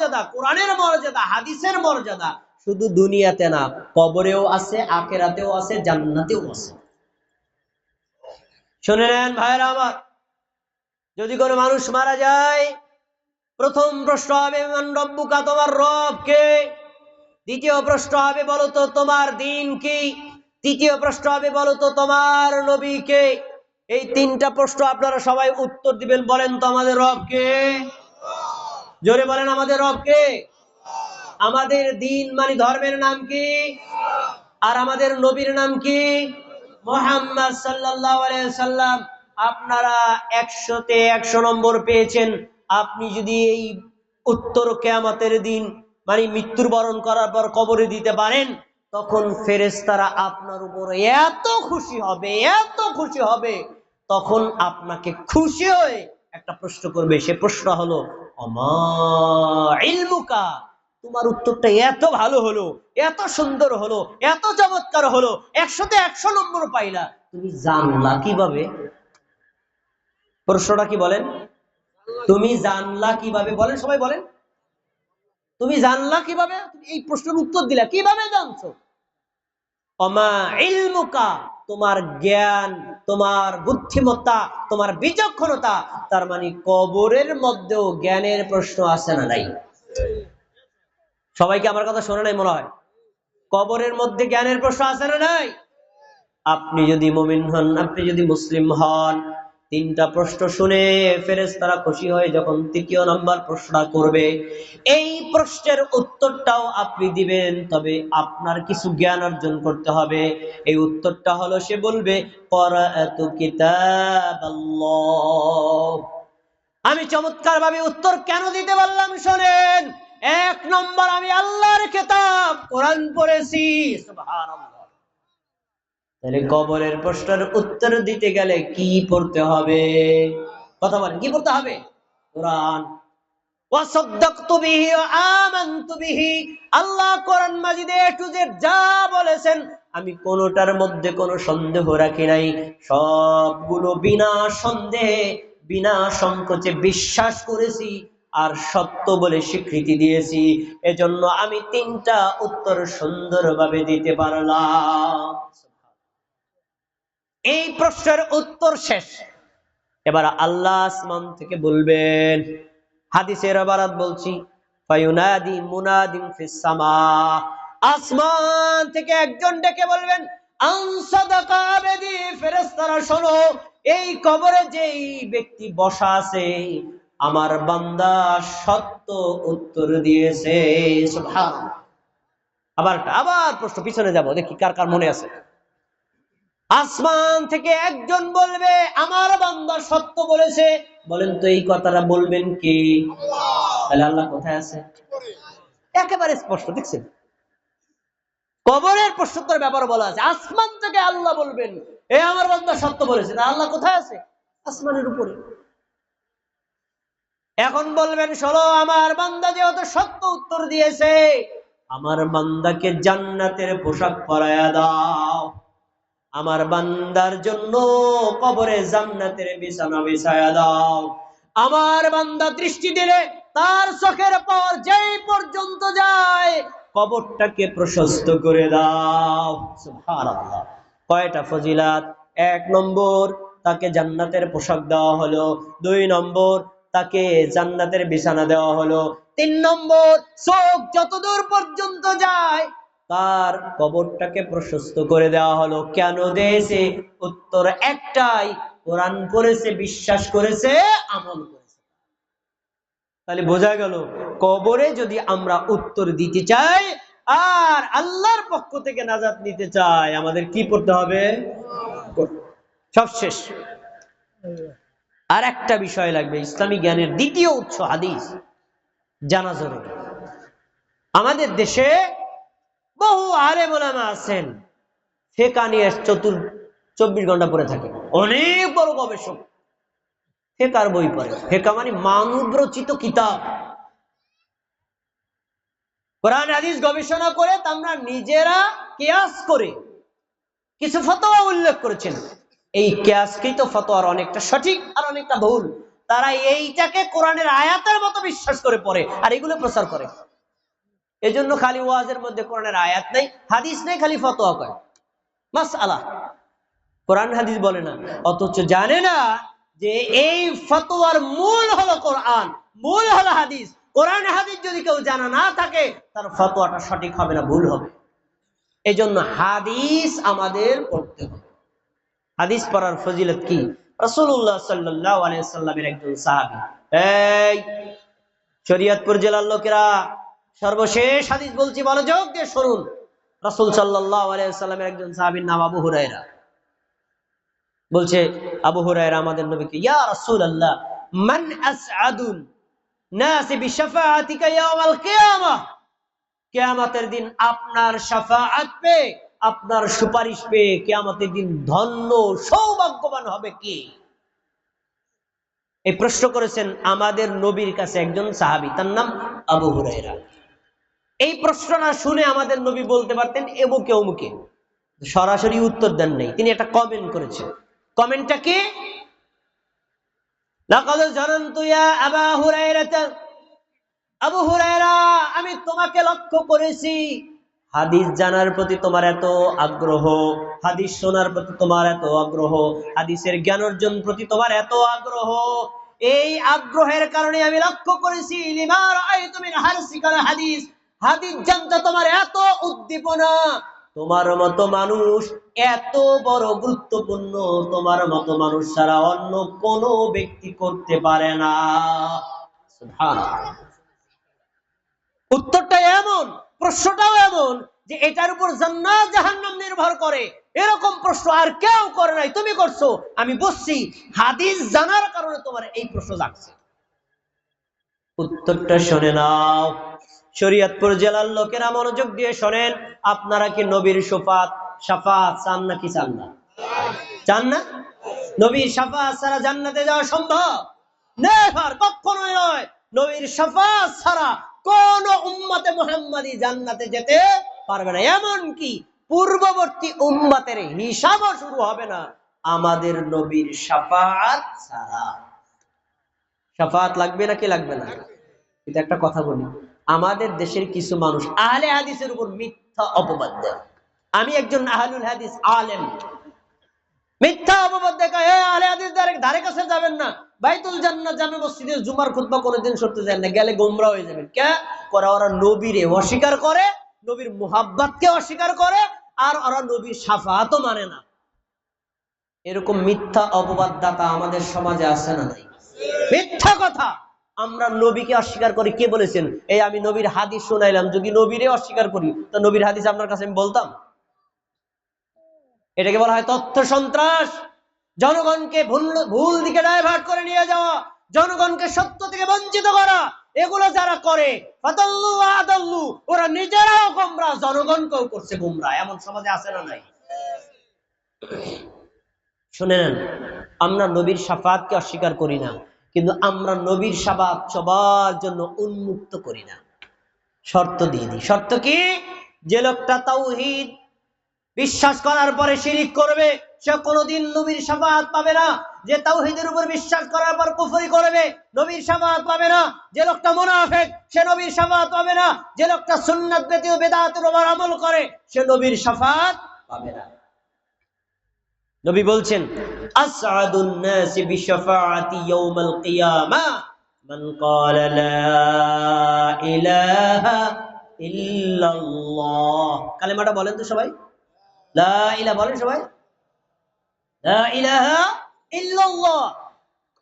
মর্যাদা, কোরআনের মর্যাদা, হাদিসের মর্যাদা শুধু দুনিয়াতে না, কবরেও আছে, আখিরাতেও আছে, জান্নাতেও আছে। শুনে নেন ভাইরা আমার, যদি কোনো মানুষ মারা যায়, প্রথম প্রশ্ন হবে মান রব্বুকা, তোমার রব কে? দ্বিতীয় প্রশ্ন হবে বলো তো তোমার দিন কি? তৃতীয় প্রশ্ন হবে বলো তো তোমার নবী কে? এই তিনটা প্রশ্ন আপনারা সবাই উত্তর দিবেন। বলেন তো আমাদের রব কে? জোরে বলেন আমাদের রব কে? আমাদের দিন মানে ধর্মের নাম কি? আর আমাদের নবীর নাম কি? মুহাম্মদ সাল্লাল্লাহু আলাইহি সাল্লাম। আপনারা 100-তে 100 নম্বর পেয়েছেন। আপনি যদি এই উত্তর কিয়ামতের দিন মানে মৃত্যুবরণ করার পর কবরে দিতে পারেন, তখন ফেরেশতারা আপনার উপরে এত খুশি হবে, এত খুশি হবে, তখন আপনাকে খুশি হয়ে একটা প্রশ্ন করবে। সে প্রশ্ন হলো আমা ইলমুকা, তোমার উত্তরটা এত ভালো হলো, এত সুন্দর হলো, এত চমৎকার হলো, 100-তে 100 নম্বর পাইলা, তুমি জানলা কিভাবে? প্রশ্নটা কি বলেন? তুমি জানলা কিভাবে? বলেন সবাই বলেন, তুমি জানলা কিভাবে? এই প্রশ্নের উত্তর দিলা, কিভাবে জানছো? আমা ইলমুকা, তোমার জ্ঞান, তোমার বুদ্ধিমত্তা, তোমার বিচক্ষণতা। তার মানে কবরের মধ্যেও জ্ঞানের প্রশ্ন আছে না নাই? সবাইকে আমার কথা শোনে নাই মনে হয়? কবরের মধ্যে জ্ঞানের প্রশ্ন আছে না নাই? আপনি যদি মুমিন হন, আপনি যদি মুসলিম হন, তিনটা প্রশ্ন শুনে ফেরেশতারা খুশি হয়ে যখন তৃতীয় নাম্বার প্রশ্ন করবে, এই প্রশ্নের উত্তরটাও আপনি দিবেন, তবে আপনার কিছু জ্ঞান অর্জন করতে হবে। এই উত্তরটা হলো, সে বলবে ক্বরাআতু কিতাবাল্লাহ। আমি চমৎকার ভাবে উত্তর কেন দিতে পারলাম শোনেন। 1 নম্বর, আমি আল্লাহর কিতাব কোরআন পড়েছি। সুবহানাল্লাহ। তাহলে কবরের প্রশ্নের উত্তর দিতে গেলে কি পড়তে হবে? কথা বলেন, কি পড়তে হবে? কোরআন। ওয়াসাদদাকতু বিহি ওয়া আমানতু বিহি। আল্লাহ কোরআন মাজিদে এ টু জেড যা বলেছেন, আমি কোনোটার মধ্যে কোনো সন্দেহ রাখি নাই। সবগুলো বিনা সন্দেহে, বিনা সংকোচে বিশ্বাস করেছি আর সত্য বলে স্বীকৃতি দিয়েছি। এজন্য আমি তিনটা উত্তর সুন্দরভাবে দিতে পারলাম। এই প্রশ্নের উত্তর শেষ। এবার আল্লাহ আসমান থেকে বলবেন, হাদিসের ইবারত বলছি, ফায়ুনাদি মুনাদিন ফিস সামা, আসমান থেকে একজন ডেকে বলবেন আন সাদাকা আবদি, ফেরেশতারা শোনো, এই কবরে যেই ব্যক্তি বসা আছে, আমার বান্দা সত্য উত্তর দিয়েছে। সুবহানাল্লাহ। আবার প্রশ্ন, পিছনে যাব দেখি কার কার মনে আছে। আসমান থেকে একজন বলবে আমার বান্দা সত্য বলেছে। বলেন তো এই কথাটা বলবেন কে? তাহলে আল্লাহ কোথায় আছে? একেবারে স্পষ্ট, দেখছেন? কবরের প্রশ্নোত্তর ব্যাপারে বলা আছে, আসমান থেকে আল্লাহ বলবেন এ আমার বান্দা সত্য বলেছে। না, আল্লাহ কোথায় আছে? আসমানের উপরে। এখন বলবেন শোনো, আমার বান্দা যেহেতু সত্য উত্তর দিয়েছে, আমার বান্দাকে জান্নাতের পোশাক পরায়া দাও, আমার বান্দার জন্য কবরে জান্নাতের বিছানা বিছায়া দাও, আমার বান্দা দৃষ্টি দিলে তার চোখের পর যেই পর্যন্ত যায় কবরটাকে প্রশস্ত করে দাও। সুবহানাল্লাহ। কয়টা ফজিলাত! 1 নম্বর, তাকে জান্নাতের পোশাক দেওয়া হলো। 2 নম্বর, তাকে জান্নাতের বিছানা দেওয়া হলো। 3 নম্বর, চোখ যতদূর পর্যন্ত যায় তার কবরটাকে প্রশস্ত করে দেওয়া হলো। কেন দিয়েছে? উত্তর একটাই, কোরআন পড়েছে, বিশ্বাস করেছে, আমল করেছে। তাহলে বোঝা গেল, কবরে যদি আমরা উত্তর দিতে চাই আর আল্লাহর পক্ষ থেকে নাজাত নিতে চাই, আমাদের কি পড়তে হবে? সব শেষ। আর একটা বিষয় লাগবে, ইসলামী জ্ঞানের দ্বিতীয় উৎস হাদিস জানা জরুরি। আমাদের দেশে বহু আলেম ওলামা আছেন, ফিকহ নিয়ে 24 ঘন্টা পড়ে থাকে, অনেক বড় গবেষক, ফিকহর বই পড়ে। ফিকহ মানে মানব রচিত কিতাব, কোরআন হাদিস গবেষণা করে আমরা নিজেরা কিয়াস করে কিছু ফতোয়া উল্লেখ করেছেন। এই কিয়াসকৃত ফতোয়ার অনেকটা সঠিক আর অনেকটা ভুল, তারা এইটাকে কোরআনের আয়াতের মতো বিশ্বাস করে পড়ে আর এগুলো প্রচার করে। এজন্য খালি ওয়াজের মধ্যে কোরআনের আয়াত নেই, হাদিস নেই, খালি ফতোয়া কয় মাসআলা, কোরআন হাদিস বলে না। অথচ জানে না যে এই ফতোয়ার মূল হলো কোরআন, মূল হলো হাদিস। কোরআন হাদিস যদি কেউ জানা না থাকে তার ফতোয়াটা সঠিক হবে না, ভুল হবে। এই জন্য হাদিস আমাদের পড়তে হবে। হাদিস পড়ার ফজিলত কি? রাসূলুল্লাহ সাল্লাল্লাহু আলাইহি সাল্লামের একজন সাহাবী, এই শরীয়তপুর জেলার লোকেরা সর্বশেষ হাদিস বলছি, মনোযোগ দিয়ে শুনুন। রাসূল সাল্লাল্লাহু আলাইহি সাল্লামের একজন সাহাবীর নাম আবু হুরায়রা। বলছে আবু হুরায়রা আমাদের নবীকে, ইয়া রাসূলুল্লাহ মান আসআদুন নাস বিশাফাআতিকা ইয়াউমাল কিয়ামাহ, কিয়ামতের দিন আপনার শাফাআত পেয়ে, আপনার সুপারিশ পেয়ে কিয়ামতের দিন ধন্য সৌভাগ্যবান হবে কি? এই প্রশ্ন করেছেন আমাদের নবীর কাছে একজন সাহাবী, তার নাম আবু হুরায়রা। এই প্রশ্নটা শুনে আমাদের নবী বলতে পারতেন এমুকে অমুকে, সরাসরি উত্তর দেন নাই, তিনি একটা কমেন্ট করেছেন। কমেন্টটা কি? লাকাদ জানান্তু ইয়া আবা হুরায়রা, আবু হুরায়রা আমি তোমাকে লক্ষ্য করেছি হাদিস জানার প্রতি তোমার এত আগ্রহ, হাদিস শোনার প্রতি তোমার এত আগ্রহ, হাদিসের জ্ঞান অর্জন প্রতি তোমার এত আগ্রহ। এই আগ্রহের কারণে আমি লক্ষ্য করেছি লিমা রাআইতু মিন হারসিকাল হাদিস, হাদিস জানতে তোমার এত উদ্দীপনা। তোমার মতো মানুষ এত বড় গুরুত্বপূর্ণ, তোমার মতো মানুষ ছাড়া অন্য কোন ব্যক্তি করতে পারে না। সুবহানাল্লাহ। উত্তরটা এমন, প্রশ্নটাও এমন যে এটার উপর জান্নাত জাহান্নাম নির্ভর করে, এরকম প্রশ্ন আর কেউ করে নাই, তুমি করছো। আমি বুঝছি হাদিস জানার কারণে তোমার এই প্রশ্ন জাগছে। উত্তরটা শুনে নাও। শরীয়তপুর জেলার লোকেরা মনোযোগ দিয়ে শোনেন, আপনারা কি নবীর শাফাআত চান নাকি চান না? চান না? নবীর শাফাআত ছাড়া জান্নাতে যাওয়া সম্ভব? নেভার, কখনোই নয়। নবীর শাফাআত ছাড়া কোন উম্মতে মুহাম্মাদি জান্নাতে যেতে পারবে না, এমন কি পূর্ববর্তী উম্মতের হিসাবও শুরু হবে না আমাদের নবীর শাফাআত ছাড়া। শাফাআত লাগবে নাকি লাগবে না? এটা একটা কথা বলি, আমাদের দেশের কিছু মানুষ আহলে হাদিসের উপর মিথ্যা অপবাদ দেয়। আমি একজন আহলুল হাদিস আলেম, মিথ্যা অপবাদ দেখায়, আহলে হাদিস ধারে কাছে যাবেন না, বাইতুল জান্নাত জামে মসজিদে জুমার খুতবা কোনোদিন শুনতে যায় না, গেলে গোমরা হয়ে যাবেন। কে করে? ওরা নবীরে অস্বীকার করে, নবীর মুহাব্বতকে অস্বীকার করে, আর ওরা নবীর শাফাআতও মানে না। এরকম মিথ্যা অপবাদ দাতা আমাদের সমাজে আছে না নাই? মিথ্যা কথা। আমরা নবীকে অস্বীকার করি, কে বলেছেন? এই আমি নবীর হাদিস শোনাইলাম, যদি নবীরে অস্বীকার করি তো নবীর হাদিস আপনার কাছে আমি বলতাম? এটাকে বলা হয় তথ্য সন্ত্রাস। জনগণকে ভুল দিকে ডাইভার্ট করে নিয়ে যাওয়া, জনগণকে সত্য থেকে বঞ্চিত করা, এগুলো যারা করে ফাতাল্লু আদাল্লু, ওরা নিজেরাও গোমরাহ, জনগণকেও করছে গোমরাহ। এমন সমাজে আছে না নাই? শুনে নেন, আমরা নবীর শাফাআতকে অস্বীকার করি না, কিন্তু আমরা নবীর শাফাআত সবার জন্য উন্মুক্ত করি না, শর্ত দিয়ে দিই। শর্ত কি? যে লোকটা তাওহীদ বিশ্বাস করার পরে শিরিক করবে সে কোনোদিন নবীর শাফাআত পাবে না। যে তাওহীদের উপর বিশ্বাস করার পর কুফরি করবে নবীর শাফাআত পাবে না। যে লোকটা মুনাফিক সে নবীর শাফাআত পাবে না। যে লোকটা সুন্নাত ব্যতীত বিদআতের উপর আমল করে সে নবীর শাফাআত পাবে না। নবী বলছেন, আসআদুন নাসি বিশাফাআতি ইয়াউমাল কিয়ামাহ মান ক্বালা লা ইলাহা ইল্লাল্লাহ। কালেমাটা বলেন তো সবাই, লা ইলাহা বলেন সবাই, লা ইলাহা ইল্লাল্লাহ।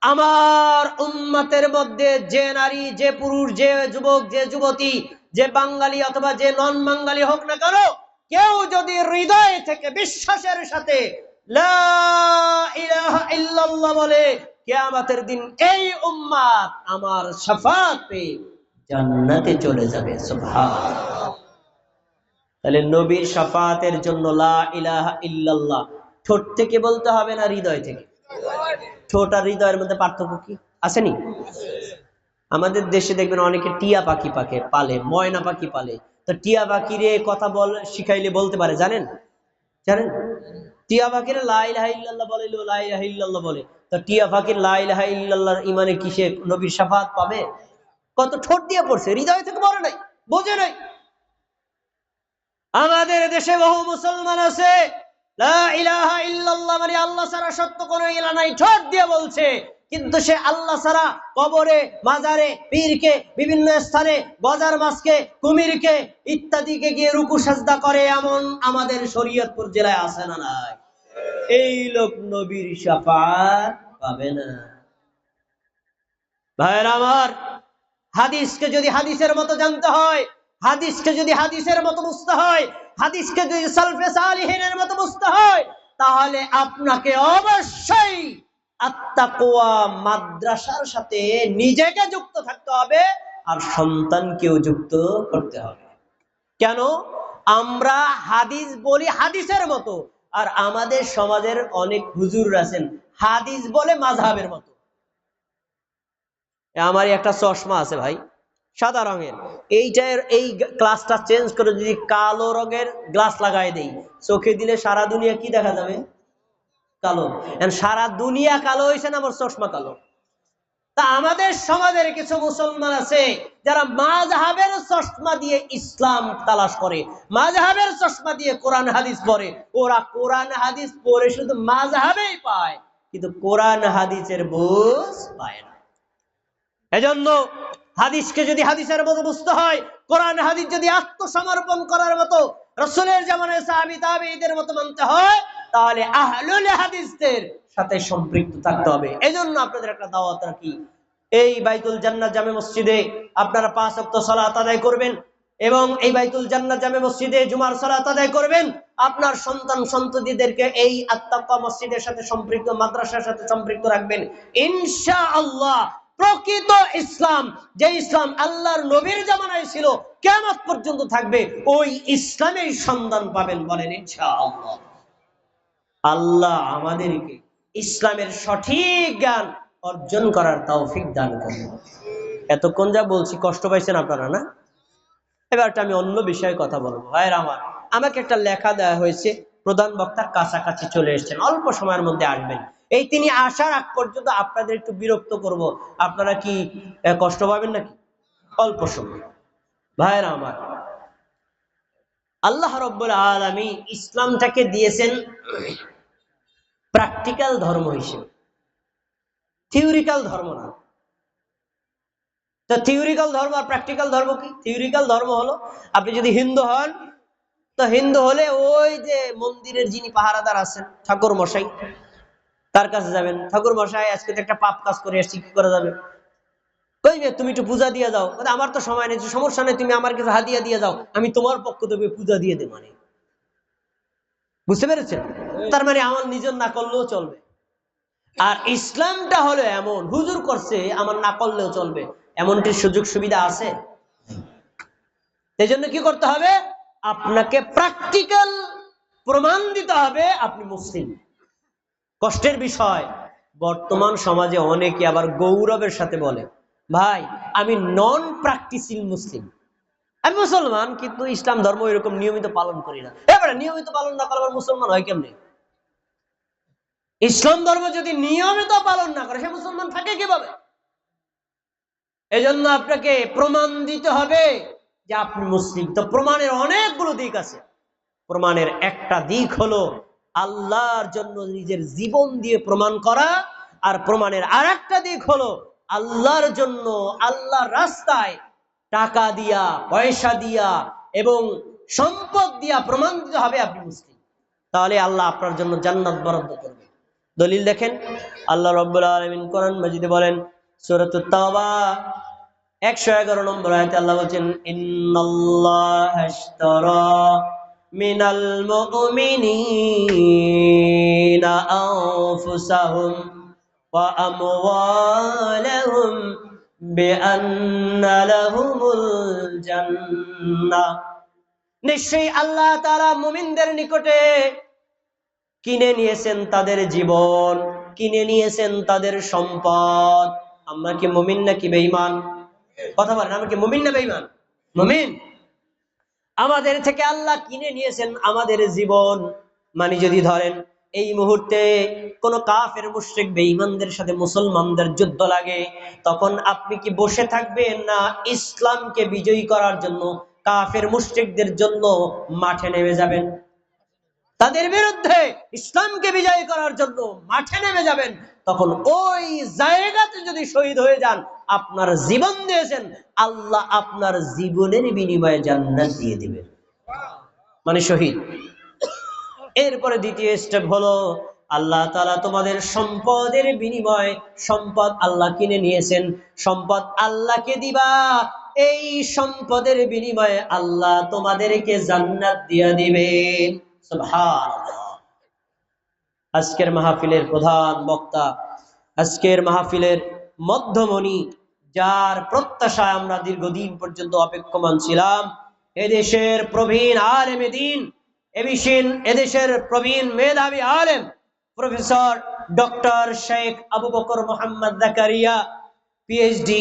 আমার উম্মতের মধ্যে যে নারী, যে পুরুষ, যে যুবক, যে যুবতী, যে বাঙালি অথবা যে নন বাঙালি হোক না কেন, কেউ যদি হৃদয় থেকে বিশ্বাসের সাথে লা ইলাহা ইল্লাল্লাহ বলে, কিয়ামতের দিন এই উম্মত আমার শাফাআত পেয়ে জান্নাতে চলে যাবে। সুবহানাল্লাহ। তাহলে নবীর শাফাআতের জন্য লা ইলাহা ইল্লাল্লাহ ঠোঁট থেকে বলতে হবে না হৃদয় থেকে? ঠোঁট আর হৃদয়ের মধ্যে পার্থক্য কি আসেনি? আমাদের দেশে দেখবেন অনেকে টিয়া পাখি পালে, ময়না পাখি পালে। তো টিয়া পাখিরে কথা শিখাইলে বলতে পারে, জানেন? জানেন? টিয়া পাখির লা ইলাহা ইল্লাল্লাহ বলে, লা ইলাহা ইল্লাল্লাহ বলে, তো টিয়া পাখির লা ইলাহা ইল্লাল্লাহর ইমানে কিসে নবীর শাফাত পাবে? কত ঠোঁট দিয়ে পড়ছে, হৃদয় থেকে বলে নাই, বোঝে নাই। আমাদের দেশে বহু মুসলমান আছে লা ইলাহা ইল্লাল্লাহ মানে আল্লাহ ছাড়া সত্য কোনো ইলাহ নাই, ঠোঁট দিয়ে বলছে, কিন্তু সে আল্লাহ ছাড়া কবরে, মাজারে, পীরকে, বিভিন্ন স্থানে গজার মাছকে, কুমিরকে ইত্যাদিকে গিয়ে রুকু সাজদা করে, এমন আমাদের শরীয়তপুর জেলায় আছে না নাই? এই লোক নবীর শাফাত পাবে না। ভাইরা আমার, হাদিসকে যদি হাদিসের মতো জানতে হয়, হাদিসকে যদি হাদিসের মতো বুঝতে হয়, হাদিসকে যদি সালফে সালিহিনের মতো বুঝতে হয়, তাহলে আপনাকে অবশ্যই আত্তাকওয়া মাদ্রাসার সাথে নিজেকে যুক্ত থাকতে হবে, আর সন্তানকেও যুক্ত করতে হবে। কেন? আমরা হাদিস বলি হাদিসের মতো, আর আমাদের সমাজের অনেক হুজুর আছেন হাদিস বলে মাযহাবের মতো। আমার একটা চশমা আছে ভাই, সাদা রঙের, এইটার এই গ্লাসটা চেঞ্জ করে যদি কালো রঙের গ্লাস লাগাই দেই, চোখে দিলে সারা দুনিয়া কি দেখা যাবে? কালো। সারা দুনিয়া কালো হয়েছে না আমার চশমা কালো? তা আমাদের সমাজের কিছু মুসলমান আছে যারা মাযহাবের চশমা দিয়ে ইসলাম তালাশ করে, মাযহাবের চশমা দিয়ে কোরআন হাদিস পড়ে। ওরা কোরআন হাদিস পড়ে শুধু মাযহাবেই পায়, কিন্তু কোরআন হাদিসের বুঝ পায় না। এজন্য হাদিসকে যদি হাদিসের মতো বুঝতে হয়, কোরআন হাদিস যদি আত্মসমর্পণ করার মতো, রাসূলের জামানায় সাহাবী তাবেঈদের মতো মানতে হয়, তাহলে আহলুল হাদিসদের সাথে সম্পৃক্ত থাকতে হবে। এজন্য আপনাদের একটা দাওয়াত রাখি, এই বাইতুল জান্নাত জামে মসজিদে আপনারা 5 ওয়াক্ত সালাত আদায় করবেন, এবং এই বাইতুল জান্নাত জামে মসজিদে জুমার সালাত আদায় করবেন। আপনার সন্তান সন্ততিদেরকে এই আত্তাকওয়া মসজিদের সাথে সম্পৃক্ত, মাদ্রাসার সাথে সম্পৃক্ত রাখবেন। ইনশাআল্লাহ প্রকৃত ইসলাম, যে ইসলাম আল্লাহর নবীর জামানায় ছিল, কিয়ামত পর্যন্ত থাকবে, ওই ইসলামের সন্ধান পাবেন। বলেন ইনশাআল্লাহ। আল্লাহ আমাদেরকে ইসলামের সঠিক জ্ঞান অর্জন করার তৌফিক দান করুন। এতক্ষণ যা বলছি কষ্ট পাইছেন আপনারা না? এবারটা আমি অন্য বিষয়ে কথা বলবো। ভাইরা আমার, আমাকে একটা লেখা দেওয়া হয়েছে, প্রধান বক্তার কাছাকাছি চলে এসেছেন, অল্প সময়ের মধ্যে আসবেন। এই তিনি আসার আগ পর্যন্ত আপনাদের একটু বিরক্ত করব, আপনারা কি কষ্ট পাবেন নাকি? অল্প সময়। ভাইরা আমার, আল্লাহ রাব্বুল আলামিন ইসলামটাকে দিয়েছেন প্র্যাকটিক্যাল ধর্ম হিসেবে, থিওরিক্যাল ধর্ম না। তো থিওরিক্যাল ধর্ম আর প্র্যাকটিক্যাল ধর্ম কি? থিওরিক্যাল ধর্ম হলো, আপনি যদি হিন্দু হন, তো হিন্দু হলে ওই যে মন্দিরের যিনি পাহারাদার আছেন, ঠাকুর মশাই, তার কাছে যাবেন। ঠাকুর মশাই, আজকে তো একটা পাপ কাজ করে আসছি, কি করা যাবে? কইবে তুমি একটু পূজা দিয়ে যাও। আমার তো সময় নেই, সমস্যা নেই, তুমি আমার কিছু হাদিয়া দিয়ে যাও, আমি তোমার পক্ষ থেকে পূজা দিয়ে দেব। মানে বুঝতে পেরেছেন? তার মানে আমার নিজের না করলেও চলবে। আর ইসলামটা হলো এমন, হুজুর করছে আমার না করলেও চলবে, এমনটি সুযোগ সুবিধা আছে। এই জন্য কি করতে হবে? আপনাকে প্র্যাকটিক্যাল প্রমাণ দিতে হবে আপনি মুসলিম। কষ্টের বিষয়, বর্তমান সমাজে অনেকে আবার গৌরবের সাথে বলে, ভাই আমি নন প্র্যাকটিসিং মুসলিম, আমি মুসলমান কিন্তু ইসলাম ধর্ম এরকম নিয়মিত পালন করি না। এবারে নিয়মিত পালন না করলে মুসলমান হয় কেমনে? ইসলাম ধর্ম যদি নিয়মিত পালন না করে, সে মুসলমান থাকে কিভাবে? এজন্য আপনাকে প্রমাণ দিতে হবে যে আপনি মুসলিম। তো প্রমাণের অনেকগুলো দিক আছে। প্রমাণের একটা দিক হলো আল্লাহর জন্য নিজের জীবন দিয়ে প্রমাণ করা, আর প্রমাণের আর একটা দিক হলো আল্লাহর জন্য, আল্লাহর রাস্তায় টাকা দিয়া, পয়সা দিয়া এবং সম্পদ দিয়া প্রমাণ দিতে হবে আপনি মুসলিম। তাহলে আল্লাহ আপনার জন্য জান্নাত বরাদ্দ করবে। দলিল দেখেন, আল্লাহ রাব্বুল আলামিন কোরআন মাজিদে বলেন, সূরাতুত তাওবা 111 নম্বর আয়াতে আল্লাহ বলেন, ইন্নাল্লাহা আশতারা মিনাল মুমিনিনা আনফুসাহুম ওয়া আমওয়ালাহুম বিআন্না লাহুমুল জান্নাহ। নিশ্চয়ই আল্লাহ তাআলা মুমিনদের নিকটে কিনে নিয়েছেন তাদের জীবন, কিনে নিয়েছেন তাদের সম্পদ। আমরা কি মুমিন নাকি বেঈমান? কথা বলেন, আমরা কি মুমিন না বেঈমান? মুমিন। আমাদের থেকে আল্লাহ কিনে নিয়েছেন আমাদের জীবন, মানে যদি ধরেন এই মুহূর্তে কোন কাফের মুশরিক বেঈমানদের সাথে মুসলমানদের যুদ্ধ লাগে, তখন আপনি কি বসে থাকবেন না ইসলামকে বিজয়ী করার জন্য কাফের মুশরিকদের জন্য মাঠে নেমে যাবেন? তাদের বিরুদ্ধে ইসলামকে বিজয় করার জন্য মাঠে নেমে যাবেন। তখন ওই জায়গাতে যদি শহীদ হয়ে যান, আপনার জীবন দিয়েছেন, আল্লাহ আপনার জীবনের বিনিময়ে জান্নাত দিয়ে দিবেন, মানে শহীদ। এরপরে দ্বিতীয় স্টেপ হলো, আল্লাহ তাআলা তোমাদের সম্পদের বিনিময়ে, সম্পদ আল্লাহ কিনে নিয়েছেন, সম্পদ আল্লাহকে দিবা, এই সম্পদের বিনিময়ে আল্লাহ তোমাদেরকে জান্নাত দিয়ে দিবেন। সুবহানাল্লাহ। আজকের মাহফিলের প্রধান বক্তা, আজকের মাহফিলের মধ্যমণি, যার প্রত্যাশায় আমরা দীর্ঘদিন পর্যন্ত অপেক্ষমান ছিলাম, এদেশের প্রবীণ আলেমে দ্বীন, এদেশের প্রবীণ মেধাবী আলেম professor doctor Sheikh Abu Bakar Mohammad Zakaria, PhD,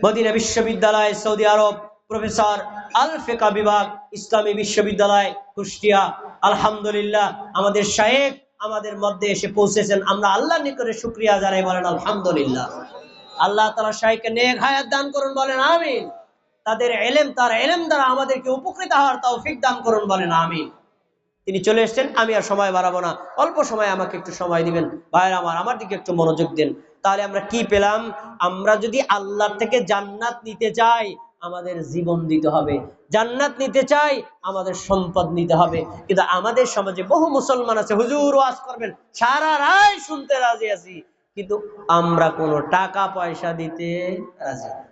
Madina বিশ্ববিদ্যালয় সৌদি আরব, প্রফেসর আল ফিকা বিভাগ, ইসলামী বিশ্ববিদ্যালয় কুষ্টিয়া। আলহামদুলিল্লাহ, আমাদের শায়েখ আমাদের মধ্যে এসে পৌঁছেছেন। আমরা আল্লাহর নিকটে শুকরিয়া জানাই, বলেন আলহামদুলিল্লাহ। আল্লাহ তাআলা শায়েখকে নেক হায়াত দান করুন, বলেন আমিন। তাদের ইলম, তার ইলম দ্বারা আমাদেরকে উপকৃত হওয়ার তৌফিক দান করুন, বলেন আমিন। তিনি চলে এসেছেন, আমি আর সময় বাড়াবো না, অল্প সময় আমাকে একটু সময় দিবেন। ভাইরা আমার দিকে একটু মনোযোগ দেন। তাহলে আমরা কি পেলাম? আমরা যদি আল্লাহর থেকে জান্নাত নিতে চাই, আমাদের জীবন দিতে হবে। জান্নাত নিতে চাই, আমাদের সম্পদ নিতে হবে। কিন্তু আমাদের সমাজে বহু মুসলমান আছে, হুজুর ওয়াজ করবেন, সারা রাত শুনতে রাজি আছি, কিন্তু আমরা কোনো টাকা পয়সা দিতে রাজি না।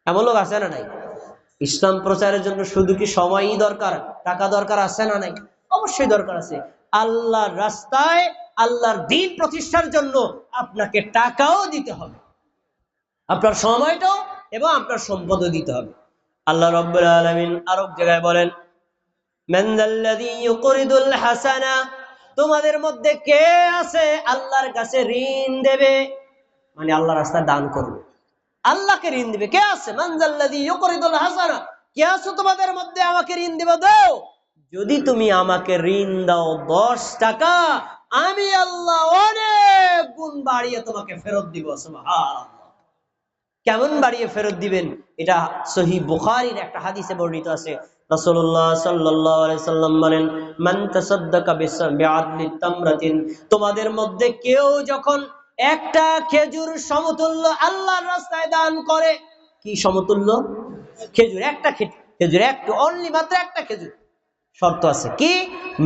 এমন লোক আছে না নাই? ইসলাম প্রচারের জন্য শুধু কি সময়ই দরকার, টাকা দরকার আছে না নাই? অবশ্যই দরকার আছে। আল্লাহর রাস্তায়, আল্লাহর দ্বীন প্রতিষ্ঠার জন্য আপনাকে টাকাও দিতে হবে, আপনার সময়টাও এবং আপনার সম্পদও দিতে হবে। আল্লাহ রাব্বুল আলামিন আরো জায়গায় বলেন, মান যাল্লাযী ইউকরিদুল হাসানা, তোমাদের মধ্যে কে আছে আল্লাহর কাছে ঋণ দেবে, মানে আল্লাহর রাস্তায় দান করবে, আল্লাহকে ঋণ দিবে। কে আছে? মান যাল্লাযী ইউকরিদুল হাসানা, কে আছে তোমাদের মধ্যে আমাকে ঋণ দিবে? দাও, যদি তুমি আমাকে ঋণ দাও 10 টাকা, আমি আল্লাহ অনেক গুণ বাড়িয়ে তোমাকে ফেরত দিব। সুবহানাল্লাহ। কেমন বাড়িয়ে ফেরত দিবেন? এটা সহিহ বুখারীর একটা হাদিসে বর্ণিত আছে। রাসূলুল্লাহ সাল্লাল্লাহু আলাইহি সাল্লাম বলেন, মান তাসাদদাকা বিআদলি তামরাতিন, তোমাদের মধ্যে কেউ যখন একটা খেজুর সমতুল্য আল্লাহর রাস্তায় দান করে, কি সমতুল্য? খেজুর, একটা খেজুর, একটা, অনলি মাত্র একটা খেজুর। শর্ত আছে কি?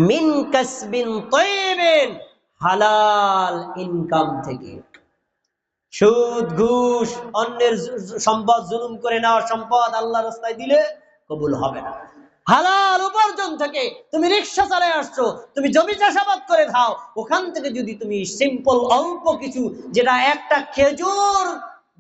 মিন কাসবিন তাইয়িবিন, হালাল ইনকাম থেকে। সুদ, ঘুষ, অন্যের সম্পদ জুলুম করে নেওয়া সম্পদ আল্লাহর রাস্তায় দিলে কবুল হবে না। হালাল উপার্জন থেকে, তুমি রিকশা চালায় আসছো, তুমি জমি চাষাবাদ করে খাও, ওখান থেকে যদি তুমি সিম্পল অল্প কিছু, যেটা একটা খেজুর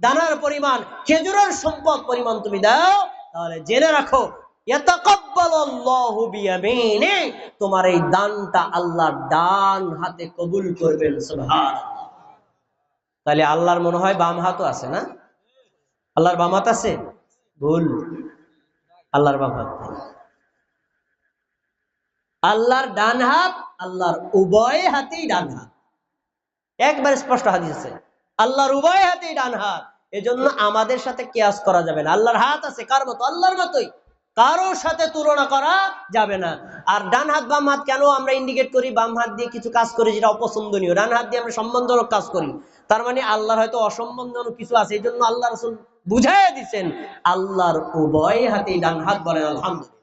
দানার পরিমাণ, খেজুরের সম্পদ পরিমাণ তুমি দাও, তাহলে জেনে রাখো, ইয়াতাকাব্বালুল্লাহু বিয়ামিনি, তোমার এই দানটা আল্লাহ ডান হাতে কবুল করবেন। সুবহানাল্লাহ। তাহলে আল্লাহর মনে হয় বাম হাতও আছে না? আল্লাহর বাম হাত আছে? ভুল, আল্লাহর বাম হাত নেই। আল্লাহর ডান হাত, আল্লাহর উভয় হাতেই ডান হাত। একবার স্পষ্ট হাদিস আছে, আল্লাহর উভয় হাতেই ডান হাত। এজন্য আমাদের সাথে কিয়াস করা যাবে না। আল্লাহর হাত আছে কার মতো? আল্লাহর মতোই, কারোর সাথে তুলনা করা যাবে না। আর ডান হাত বাম হাত কেন আমরা ইন্ডিকেট করি? বাম হাত দিয়ে কিছু কাজ করি যেটা অপছন্দনীয়, ডান হাত দিয়ে আমরা সম্মানজনক কাজ করি। তার মানে আল্লাহর হয়তো অসম্মানজনক কিছু আছে, এই জন্য আল্লাহ রাসূল বুঝাইয়া দিচ্ছেন আল্লাহর উভয় হাতেই ডান হাত। বলেন আলহামদুলিল্লাহ।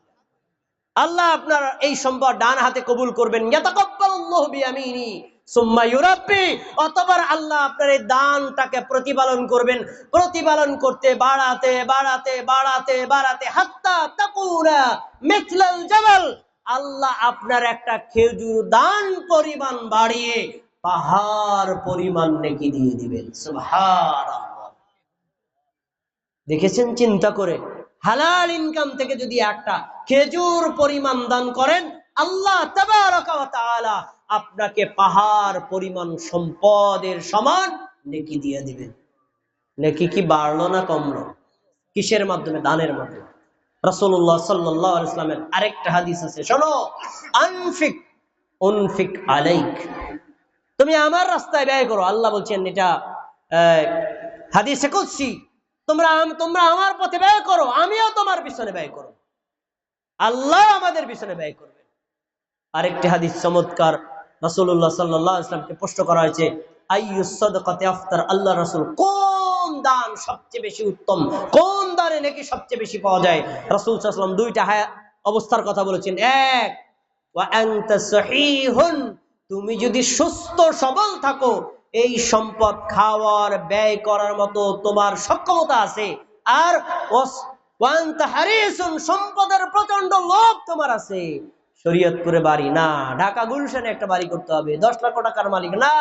আল্লাহ আপনার এই সম্পদ ডান হাতে কবুল করবেন। ইয়াতাকাব্বালুল্লাহু বিয়ামিনি সুম্মা ইউরাব্বি, অতঃপর আল্লাহ আপনার এই দানটাকে প্রতিপালন করবেন। প্রতিপালন করতে বাড়াতে বাড়াতে বাড়াতে বাড়াতে হাত্তা তাকুনা মিথলাল জাবাল, আল্লাহ আপনার একটা খেজুর দান পরিমাণ বাড়িয়ে পাহাড় পরিমাণ নেকি দিয়ে দিবেন। সুবহানাল্লাহ। দেখেছেন চিন্তা করে? হালাল ইনকাম থেকে যদি একটা খেজুর পরিমাণ দান করেন, আল্লাহ তাবারাকা ওয়া তাআলা আপনাকে পাহাড় পরিমাণ সম্পদের সমান নেকি দিয়ে দিবেন। নেকি কি বাড়লো না কমলো? কিসের মাধ্যমে? দানের মাধ্যমে। রাসূলুল্লাহ সাল্লাল্লাহু আলাইহি ওয়াসাল্লামের আরেকটা হাদিস আছে, শোনো, আনফিক উনফিক আলাইক, তুমি আমার রাস্তায় ব্যয় করো। আল্লাহ বলছেন এটা হাদিসে কুদসি, তোমরা আমার পথে ব্যয় করো, আমিও তোমার পিছনে ব্যয় করো। আল্লাহ আমাদের পিছনে ব্যয় করবে। আরেকটি হাদিস চমৎকার, রাসূলুল্লাহ সাল্লাল্লাহু আলাইহি ওয়াসাল্লামকে প্রশ্ন করা হয়েছে, আইয়ুস সাদাকাতি আফতার, আল্লাহ রাসূল কোন দান সবচেয়ে বেশি উত্তম, কোন দানে নাকি সবচেয়ে বেশি পাওয়া যায়? রাসূল সাল্লাল্লাহু আলাইহি ওয়াসাল্লাম দুইটা অবস্থার কথা বলেছেন। এক, ওয়া আনতা সহিহুন, তুমি যদি সুস্থ সবল থাকো, এই সম্পদ খাওয়ার ব্যয় করার মতো তোমার সক্ষমতা আছে। আর ওয়া আনতা হারিসুন, সম্পদের প্রচন্ড লোভ তোমার আছে। শরীয়তপুরে বাড়ি না, ঢাকা গুলশানে একটা বাড়ি করতে হবে, 10 লক্ষ টাকার মালিক না,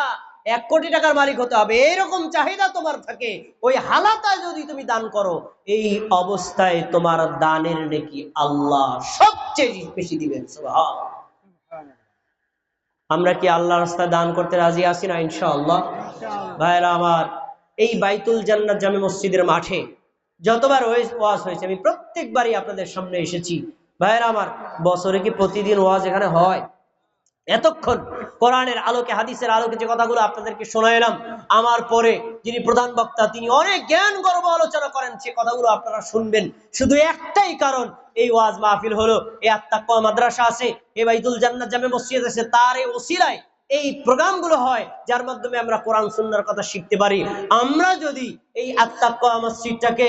1 কোটি টাকার মালিক হতে হবে, এরকম চাহিদা তোমার থাকে, ওই হালাতায় যদি তুমি দান করো, এই অবস্থায় তোমার দানের নেকি আল্লাহ সবচেয়ে বেশি দিবেন। সুবহানাল্লাহ। আমরা কি আল্লাহর রাস্তায় দান করতে রাজি আছি না? ইনশাআল্লাহ। ভাইরা আমার, এই বাইতুল জান্নাত জামে মসজিদের মাঠে যতবার ওয়াজ হয়েছে, আমি প্রত্যেকবারই আপনাদের সামনে এসেছি। ভাইরা আমার, বছরে কি প্রতিদিন ওয়াজ এখানে হয়? এতক্ষণ কোরআনের আলোকে, হাদিসের আলোকে যে কথাগুলো আপনাদেরকে শোনাইলাম, আমার পরে যিনি প্রধান বক্তা তিনি অনেক জ্ঞান গর্ব আলোচনা করেন, সে কথাগুলো আপনারা শুনবেন। শুধু একটাই কারণ, এই ওয়াজ মাহফিল হলো, এই আত্তাকওয়া মাদ্রাসা আছে, এই বাইতুল জান্নাত জামে মসজিদ আছে, তার এই ওসিলায় এই প্রোগ্রামগুলো হয়, যার মাধ্যমে আমরা কোরআন সুন্নাহর কথা শিখতে পারি। আমরা যদি এই আত্তাকওয়া মসজিদটাকে,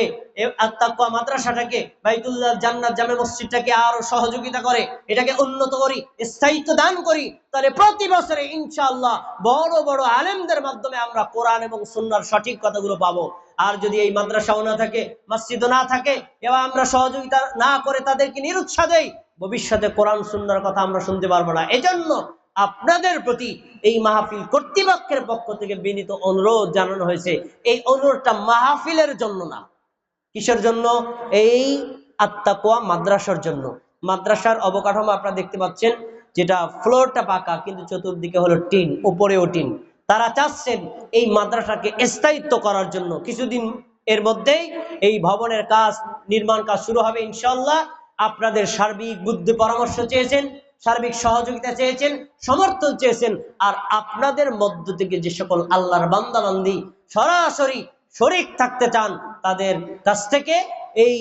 আত্তাকওয়া মাদ্রাসাটাকে, বাইতুল জান্নাত জামে মসজিদটাকে আরো সহযোগিতা করে, এটাকে উন্নত করি, স্থায়িত্ব দান করি, তাহলে প্রতি বছরে ইনশাআল্লাহ বড় বড় আলেমদের মাধ্যমে আমরা কোরআন এবং সুন্নাহর সঠিক কথাগুলো পাবো। আর যদি এই মাদ্রাসাও না থাকে, মসজিদও না থাকে, এবং আমরা সহযোগিতা না করে তাদেরকে নিরুৎসাহ দেই, ভবিষ্যতে কোরআন সুন্নাহর কথা আমরা শুনতে পারবো না। এজন্য আপনাদের প্রতি এই মাহফিল কর্তৃপক্ষের পক্ষ থেকে বিনীত অনুরোধ জানানো হয়েছে। এই অনুরোধটা মাহফিলের জন্য না, কিসের জন্য? এই আত্তাকওয়া মাদ্রাসার জন্য। মাদ্রাসার অবকাঠামো আপনারা দেখতে পাচ্ছেন, যেটা ফ্লোরটা পাকা, কিন্তু চতুর্দিকে হলো টিন, উপরেও টিন। তারা চাচ্ছেন এই মাদ্রাসাকে স্থায়িত্ব করার জন্য। কিছুদিন এর মধ্যেই এই ভবনের কাজ, নির্মাণ কাজ শুরু হবে ইনশাআল্লাহ। আপনাদের সার্বিক বুদ্ধি পরামর্শ চেয়েছেন, সার্বিক সহযোগিতা চেয়েছেন, সমর্থন চেয়েছেন। আর আপনাদের মধ্য থেকে যে সকল আল্লাহর বান্দা বান্দি সরাসরি শরীক থাকতে চান, তাদের কাছ থেকে এই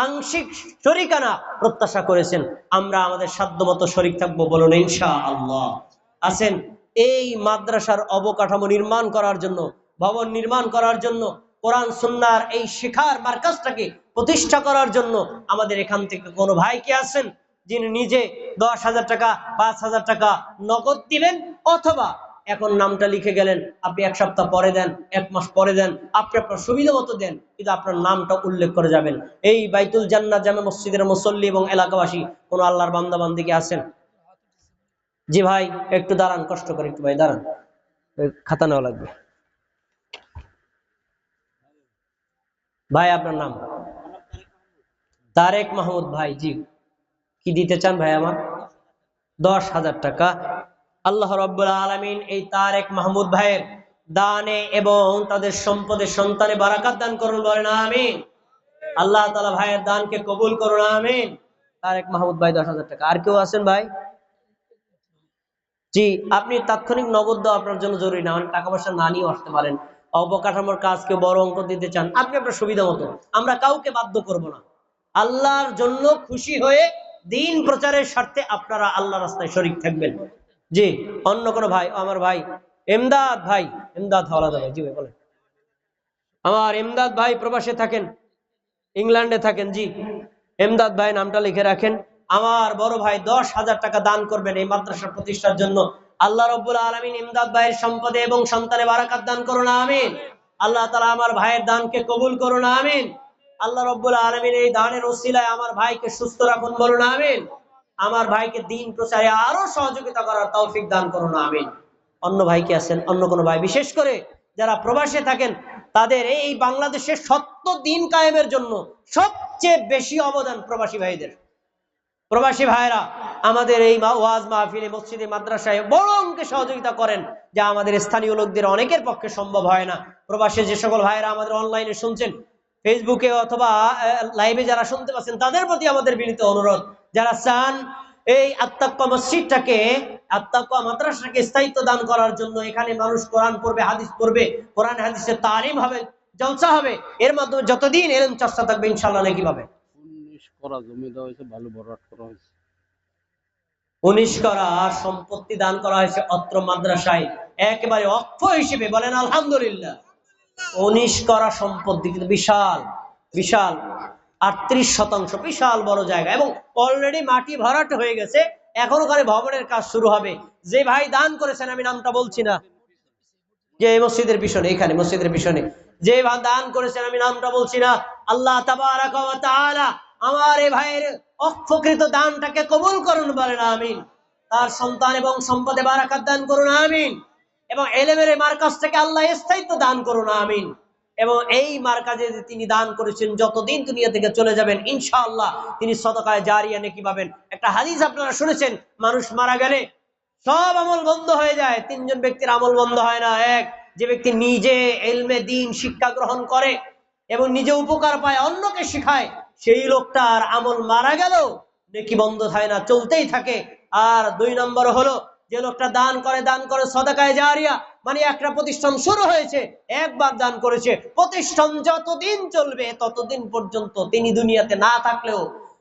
আংশিক শরিকানা প্রত্যাশা করেছেন। আমরা আমাদের সাধ্যমতো শরীক থাকবো, বলুন ইনশাআল্লাহ। আছেন এই মাদ্রাসার অবকাঠামো নির্মাণ করার জন্য, ভবন নির্মাণ করার জন্য, কোরআন সুন্নাহর এই শিখার মার্কাজটাকে প্রতিষ্ঠা করার জন্য আমাদের এখান থেকে কোনো ভাই কি আছেন যিনি নিজে 10,000 টাকা, 5,000 টাকা নগদ দিবেন? অথবা এখন নামটা লিখে গেলেন, আপনি 1 সপ্তাহ পরে দেন, 1 মাস পরে দেন, আপনি আপনার সুবিধা মতো দেন, কিন্তু আপনার নামটা উল্লেখ করে যাবেন। এই বাইতুল জান্নাত জামে মসজিদের মুসল্লি এবং এলাকাবাসী কোন আল্লাহর বান্দা বান্দি কি আছেন? জি ভাই, একটু দাঁড়ান, কষ্ট করে একটু ভাই দাঁড়ান, খাতা নেওয়া লাগবে। ভাই আপনার নাম? তারেক মাহমুদ ভাই। জি, কি দিতে চান ভাই? আমার 10,000 টাকা। আল্লাহ রাব্বুল আলামিন এই তারেক মাহমুদ ভাইয়ের দানে এবং তাদের সম্পদে সন্তানে বারাকাত দান করুন, বলেন আমিন। আল্লাহ তাআলা ভাইয়ের দানকে কবুল করুন, আমিন। তারেক মাহমুদ ভাই 10,000 টাকা। আর কেউ আছেন ভাই? জি, আপনি তাৎক্ষণিক নগদ দেওয়া আপনার জন্য জরুরি না, মানে টাকা পয়সা না নিয়েও আসতে পারেন। অবকাঠামোর কাজ কেউ বড় অঙ্ক দিতে চান, আপনি আপনার সুবিধা মতো, আমরা কাউকে বাধ্য করব না। আল্লাহর জন্য খুশি হয়ে দিন প্রচারের স্বার্থে আপনারা আল্লাহর রাস্তায় শরীক থাকবেন। জি, অন্য কোন ভাই? আমার ভাই এমদাদ ভাই, এমদাদ হাওলাদার ভাই। জি ভাই বলেন। আমার এমদাদ ভাই প্রবাসে থাকেন, ইংল্যান্ডে থাকেন। জি, এমদাদ ভাই নামটা লিখে রাখেন। আমার বড় ভাই 10,000 টাকা দান করবেন এই মাদ্রাসা প্রতিষ্ঠার জন্য। আল্লাহ রাব্বুল আলামিন ইমদাদ ভাইয়ের সম্পদে এবং সন্তানে বারাকাত দান করুন, আমিন। আল্লাহ তাআলা আমার ভাইয়ের দানকে কবুল করুন, আমিন। আল্লাহ রাব্বুল আলামিন এই দানের ওসিলায় আমার ভাইকে সুস্থ রাখুন, বলুন আমিন। আমার ভাইকে দ্বীন প্রচারে আরো সহযোগিতা করার তৌফিক দান করুন, আমিন। অন্য ভাই কি আছেন? অন্য কোন ভাই? বিশেষ করে যারা প্রবাসে থাকেন, তাদের এই বাংলাদেশের সত্য দ্বীন কায়েমের জন্য সবচেয়ে বেশি অবদান প্রবাসী ভাইদের। প্রবাসী ভাইরা আমাদের এই ওয়াজ মাহফিলে, মসজিদে, মাদ্রাসায় বড় অঙ্কে সহযোগিতা করেন, যা আমাদের স্থানীয় লোকদের অনেকের পক্ষে সম্ভব হয় না। প্রবাসী যে সকল ভাইরা আমাদের অনলাইনে শুনছেন, ফেসবুকে অথবা লাইভে যারা শুনতে পাচ্ছেন, তাদের প্রতি আমাদের বিনীত অনুরোধ, যারা চান এই আত্তাকুয়া মসজিদটাকে, আত্তাকুয়া মাদ্রাসাকে স্থায়িত্ব দান করার জন্য এখানে মানুষ কোরআন পড়বে, হাদিস পড়বে, কোরআন হাদিসের তালিম হবে, জলসা হবে, এর মাধ্যমে যতদিন এলেম চর্চা থাকবে ইনশাআল্লাহ নাকি পাবে। 19 করা জমি দেওয়া হয়েছে, ভালো বরাট করা হয়েছে। 19 করা সম্পত্তি দান করা হয়েছে অত্র মাদ্রাসায় একেবারে অক্ষ হিসেবে, বলেন আলহামদুলিল্লাহ। 19 করা সম্পত্তি, কিন্তু বিশাল বিশাল, 38%, বিশাল বড় জায়গা, এবং অলরেডি মাটি ভরাট হয়ে গেছে। এখন ওখানে ভবনের কাজ শুরু হবে। যে ভাই দান করেছেন, আমি নামটা বলছি না, যে এই মসজিদের পিছনে, এখানে মসজিদের পিছনে যে ভাই দান করেছেন, আমি নামটা বলছি না, আল্লাহ তাবারাকা ওয়া তাআলা আমার এই ভাইয়ের অক্ষকৃত দানটাকে কবুল করুন, বলেন আমিন। তার সন্তান এবং সম্পদে বারাকাত দান করুন, আমিন। এবং এলেমের মার্কাজ থেকে আল্লাহ স্থায়িত্ব দান করুন, আমিন। এবং এই মার্কাজে তিনি দান করেছেন, যতদিন দুনিয়া থেকে চলে যাবেন ইনশাআল্লাহ তিনি সদকায়ে জারিয়া নেকি পাবেন। একটা হাদিস আপনারা শুনেছেন, মানুষ মারা গেলে সব আমল বন্ধ হয়ে যায়, 3 জন ব্যক্তির আমল বন্ধ হয় না। এক, যে ব্যক্তি নিজে ইলমে দ্বীন শিক্ষা গ্রহণ করে এবং নিজে উপকার পায়, অন্যকে শিখায়, সেই লোকটার আমল মারা গেল নেকি বন্ধ হয় না, চলতেই থাকে। আর 2 নম্বর হলো যে লোকটা দান করে সদকায়ে জারিয়া, মানে একটা প্রতিষ্ঠান শুরু হয়েছে, একবার দান করেছে, প্রতিষ্ঠান যতদিন চলবে ততদিন পর্যন্ত তিনি দুনিয়াতে না থাকলেও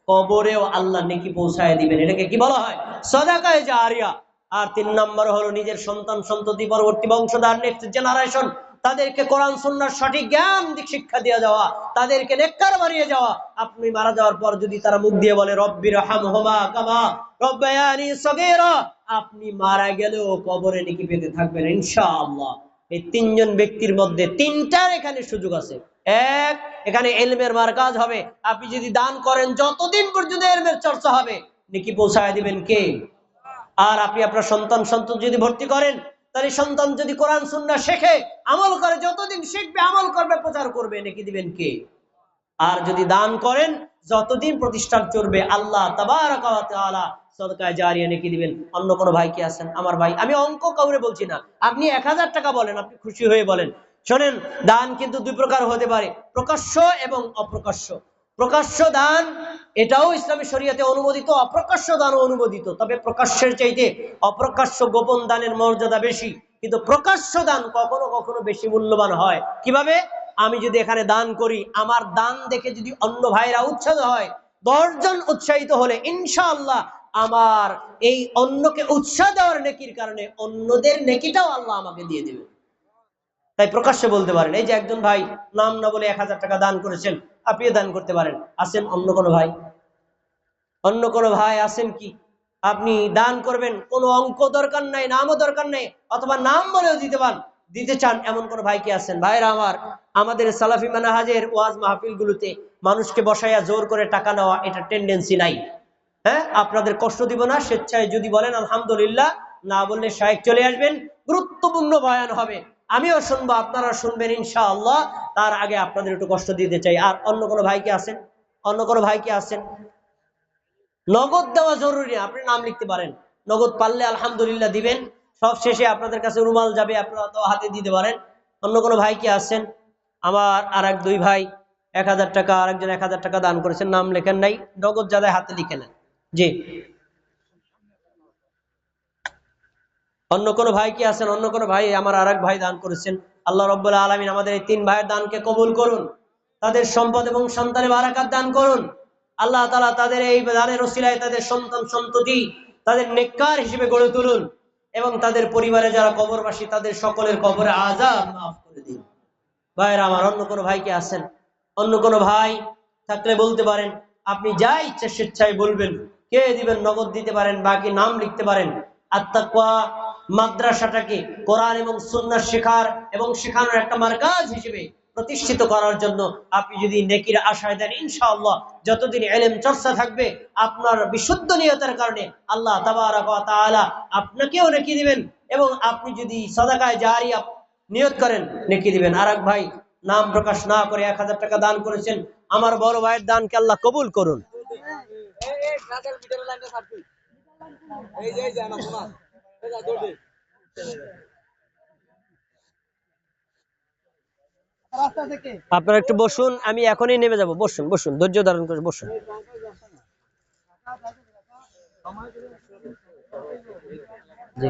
কবরেও আল্লাহ নেকি পৌঁছায় দিবেন। এটাকে কি বলা হয়? সদকায়ে জারিয়া। আর 3 নম্বর হলো নিজের সন্তান সন্ততি, পরবর্তী বংশধর, নেক্সট জেনারেশন, তাদেরকে কোরআন সুন্নাহর সঠিক জ্ঞান শিক্ষা দিয়ে যাওয়া, তাদেরকে নেককার বানিয়ে যাওয়া। আপনি মারা যাওয়ার পর যদি তারা মুখ দিয়ে বলে রব্বির হামহুমা কামা রব্বায়ানি সগীরা, আপনি মারা গেলেও কবরে নেকি পেতে থাকবেন ইনশাআল্লাহ। এই 3 জন ব্যক্তির মধ্যে 3টার এখানে সুযোগ আছে। এক, এখানে ইলমের মারকাজ হবে, আপনি যদি দান করেন যতদিন পর্যন্ত ইলমের চর্চা হবে নেকি পৌঁছায় দিবেন কে? আর আপনি আপনার সন্তান যদি ভর্তি করেন, তাহলে সন্তান যদি কোরআন সুন্নাহ শেখে, আমল করে, যতদিন শিখবে, আমল করবে, প্রচার করবে, নেকি দিবেন কে? আর যদি দান করেন যতদিন প্রতিষ্ঠান চলবে আল্লাহ তাবারাকা ওয়া তাআলা সদকায়ে জারিয়া নেকি দিবেন। অন্য কোনো ভাই কি আছেন? আমার ভাই, আমি অঙ্ক কাউরে বলছি না, আপনি 1000 টাকা বলেন, আপনি খুশি হয়ে বলেন। শোনেন, দান কিন্তু 2 প্রকার হতে পারে, প্রকাশ্য এবং অপ্রকাশ্য। প্রকাশ্য দান এটাও ইসলামী শরীয়তে অনুমোদিত, অপ্রকাশ্য দানও অনুমোদিত। তবে প্রকাশ্যের চাইতে অপ্রকাশ্য গোপন দানের মর্যাদা বেশি, কিন্তু প্রকাশ্য দান কখনো কখনো বেশি মূল্যবান হয়। কিভাবে? আমি যদি এখানে দান করি, আমার দান দেখে যদি অন্য ভাইরা উৎসাহিত হয়, 10 জন উৎসাহিত হলে ইনশাআল্লাহ আমার এই অন্যকে উৎসাহ দেওয়ার নেকির কারণে অন্যদের নেকিটাও আল্লাহ আমাকে দিয়ে দেবে। তাই প্রকাশ্যে বলতে পারেন। এই যে একজন ভাই নাম না বলে 1000 টাকা দান করেছেন, আপনিও দান করতে পারেন। আসেন অন্য কোনো ভাই, অন্য কোনো ভাই আছেন কি? আপনি দান করবেন, কোনো অঙ্ক দরকার নাই, নামও দরকার নাই, অথবা নাম বলেও দিতে চান, এমন কোন ভাই কি আছেন? ভাইরা আমার, আমাদের সালাফি মানহাজের ওয়াজ মাহফিলগুলোতে মানুষকে বসাইয়া জোর করে টাকা নেওয়া, এটা টেন্ডেন্সি নাই। হ্যাঁ, আপনাদের কষ্ট দিব না, স্বেচ্ছায় যদি বলেন আলহামদুলিল্লাহ, না বললে শায়েখ চলে আসবেন, গুরুত্বপূর্ণ বয়ান হবে, আমিও শুনবো, আপনারা শুনবেন ইনশাআল্লাহ। তার আগে আপনাদের একটু কষ্ট দিতে চাই। আর অন্য কোনো ভাই কি আছেন? অন্য কোনো ভাই কি আছেন? নগদ দেওয়া জরুরি, আপনি নাম লিখতে পারেন, নগদ পারলে আলহামদুলিল্লাহ দিবেন। সব শেষে আপনাদের কাছে রুমাল যাবে, আপনারা তো হাতে দিতে পারেন। অন্য কোনো ভাই কি আছেন? আমার আর 2 ভাই 1000 টাকা, আরেকজন 1000 টাকা দান করেছেন, নাম লেখেন নাই, নগদ যাদের হাতে লিখে নেন। জি, অন্য কোনো ভাই কি আছেন? অন্য কোনো ভাই? আমার আর এক ভাই দান করেছেন, আল্লাহ রাব্বুল আলামিন আমাদের এই 3 ভাইয়ের দানকে কবুল করুন, তাদের সম্পদ এবং সন্তানে বারাকাত দান করুন। আল্লাহ তাআলা তাদের এই দানের ওসিলায় তাদের সন্তান সন্ততি তাদের নেককার হিসেবে গড়ে তুলুন, এবং তাদের পরিবারে যারা কবরবাসী তাদের সকলের কবরে আযাব মাফ করে দিন। ভাইরা আমার, অন্য কোনো ভাই কি আছেন? অন্য কোনো ভাই থাকলে বলতে পারেন। আপনি যা ইচ্ছা স্বেচ্ছায় বলবেন, কে দিবেন নগদ দিতে পারেন, বাকি নাম লিখতে পারেন। আত্তাকওয়া মাদ্রাসাটাকে কোরআন এবং সুন্নাহ শেখার এবং শেখানোর একটা মারকাজ হিসেবে প্রতিষ্ঠিত করার জন্য আপনি যদি নেকির আশায় দেন, ইনশাআল্লাহ যতদিন ইলম চর্চা থাকবে, আপনার বিশুদ্ধ নিয়তের কারণে আল্লাহ তাবারাক ওয়া তাআলা আপনাকেও নেকি দিবেন, এবং আপনি যদি সাদাকায়ে জারিয়া নিয়ত করেন নেকি দিবেন। আর এক ভাই নাম প্রকাশ না করে 1000 টাকা দান করেছেন, আমার বড় ভাইয়ের দানকে আল্লাহ কবুল করুন। আপনারা একটু বসুন, আমি এখনই নেমে যাব, বসুন বসুন, ধৈর্য ধারণ করে বসুন। জি